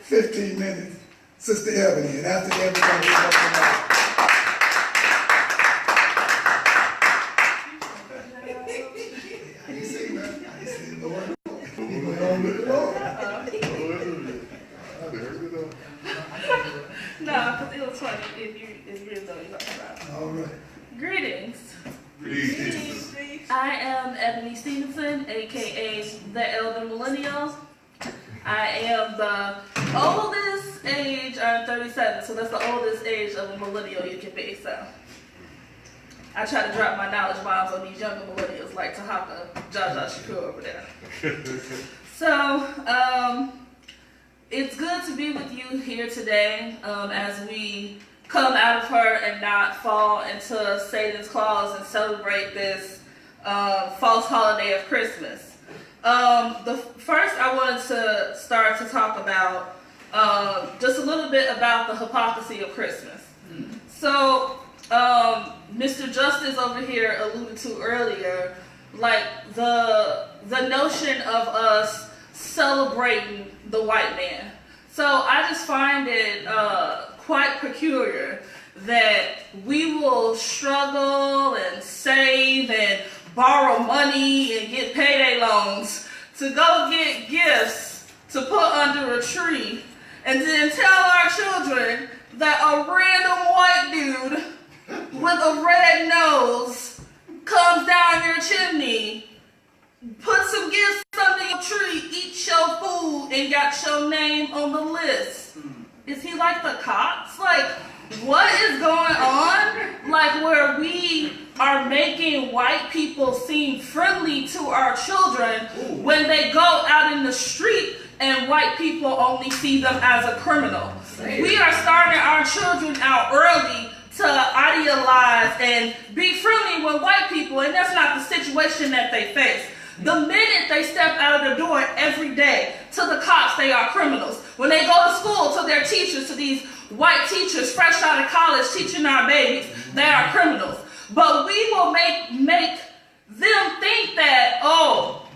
15 minutes, Sister Ebonee, and after everybody is up and out. I ain't seen that. I ain't seen the word. He went on with the Lord. No, because it was funny if you really know what you're talking about. All right. Greetings. Greetings. I am Ebonee Stevenson, aka the Elder Millennial. I am the oldest age, I'm 37, so that's the oldest age of a millennial you can be, so. I try to drop my knowledge bombs on these younger millennials like Tahaka, Jaja Shakur over there. So, it's good to be with you here today as we come out of her and not fall into Satan's claws and celebrate this false holiday of Christmas. First I wanted to start to talk about just a little bit about the hypocrisy of Christmas. So, Mr. Justice over here alluded to earlier, like the notion of us celebrating the white man. So I just find it quite peculiar that we will struggle and save and borrow money and get payday loans to go get gifts to put under a tree and then tell our children that a random white dude with a red nose comes down your chimney, put some gifts under your tree, eat your food, and got your name on the list. Is he like the cops? Like, what is going on? Like, where we are making white people seem friendly to our children when they go out in the street and white people only see them as a criminal. We are starting our children out early to idealize and be friendly with white people, and that's not the situation that they face. The minute they step out of the door every day, to the cops, they are criminals. When they go to school, to their teachers, to these white teachers fresh out of college teaching our babies, they are criminals. But we will make them think that, oh,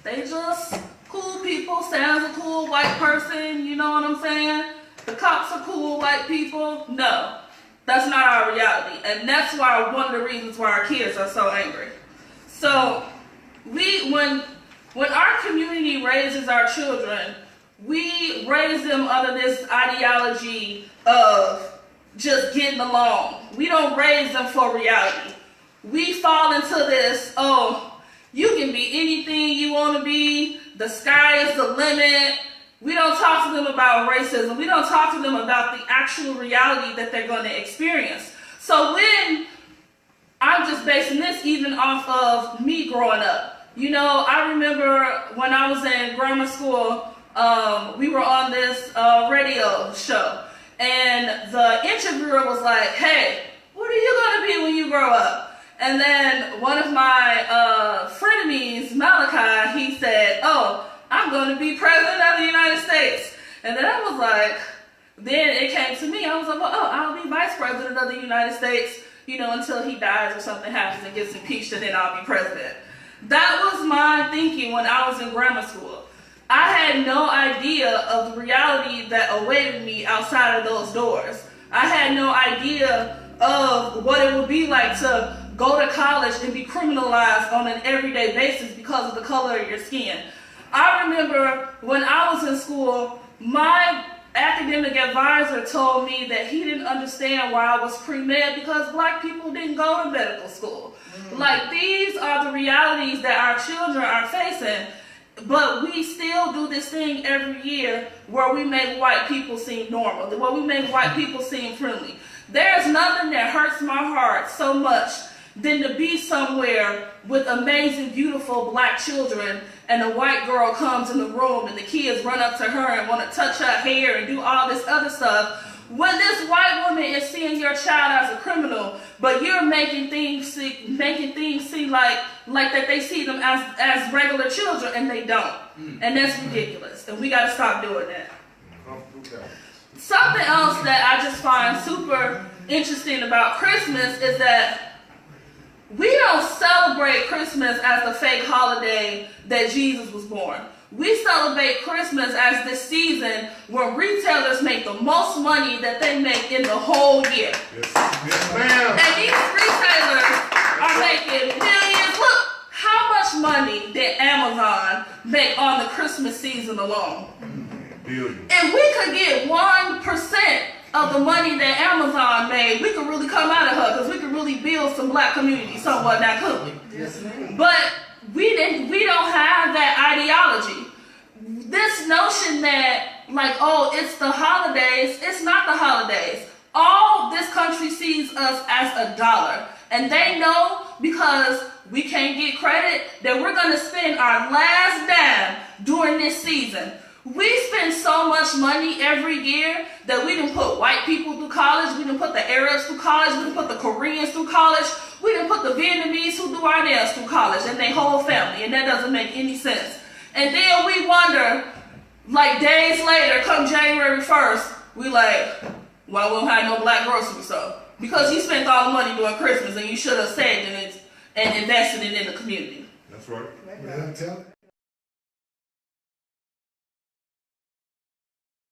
they just cool people, Sam's a cool white person, you know what I'm saying? The cops are cool white people. No, that's not our reality. And that's why one of the reasons why our kids are so angry. So, when our community raises our children, we raise them under this ideology of just getting along. We don't raise them for reality. We fall into this, oh, you can be anything you want to be. The sky is the limit. We don't talk to them about racism. We don't talk to them about the actual reality that they're going to experience. So when I'm just basing this even off of me growing up. You know, I remember when I was in grammar school, we were on this radio show, and the interviewer was like, hey, what are you going to be when you grow up? And then one of my frenemies, Malachi, he said, oh, I'm going to be president of the United States. And then I was like, then it came to me, I was like, well, oh, I'll be vice president of the United States, you know, until he dies or something happens and gets impeached, and then I'll be president. That was my thinking when I was in grammar school. I had no idea of the reality that awaited me outside of those doors. I had no idea of what it would be like to go to college and be criminalized on an everyday basis because of the color of your skin. I remember when I was in school, my academic advisor told me that he didn't understand why I was pre-med because black people didn't go to medical school. Like, these are the realities that our children are facing, but we still do this thing every year where we make white people seem normal, where we make white people seem friendly. There's nothing that hurts my heart so much than to be somewhere with amazing, beautiful black children, and a white girl comes in the room and the kids run up to her and want to touch her hair and do all this other stuff. When this white woman is seeing your child as a criminal, but you're making things seem like that they see them as regular children, and they don't. And that's ridiculous. And we got to stop doing that. Something else that I just find super interesting about Christmas is that we don't celebrate Christmas as the fake holiday that Jesus was born. We celebrate Christmas as this season where retailers make the most money that they make in the whole year. Yes, yes ma'am. And these retailers are making millions. Look, how much money did Amazon make on the Christmas season alone? Billions. If we could get 1% of the money that Amazon made, we could really come out of her, because we could really build some black community somewhat, now could we? Yes, ma'am. But we don't have that ideology. This notion that, like, oh, it's the holidays, it's not the holidays. All this country sees us as a dollar. And they know, because we can't get credit, that we're going to spend our last dime during this season. We spend so much money every year that we done put white people through college, we done put the Arabs through college, we done put the Koreans through college, we done put the Vietnamese who do our nails through college, and their whole family, and that doesn't make any sense. And then we wonder, like days later, come January 1st, we like, why we don't have no black grocery store? Because you spent all the money during Christmas and you should have saved it and invested it in the community. That's right. Right. Yeah, tell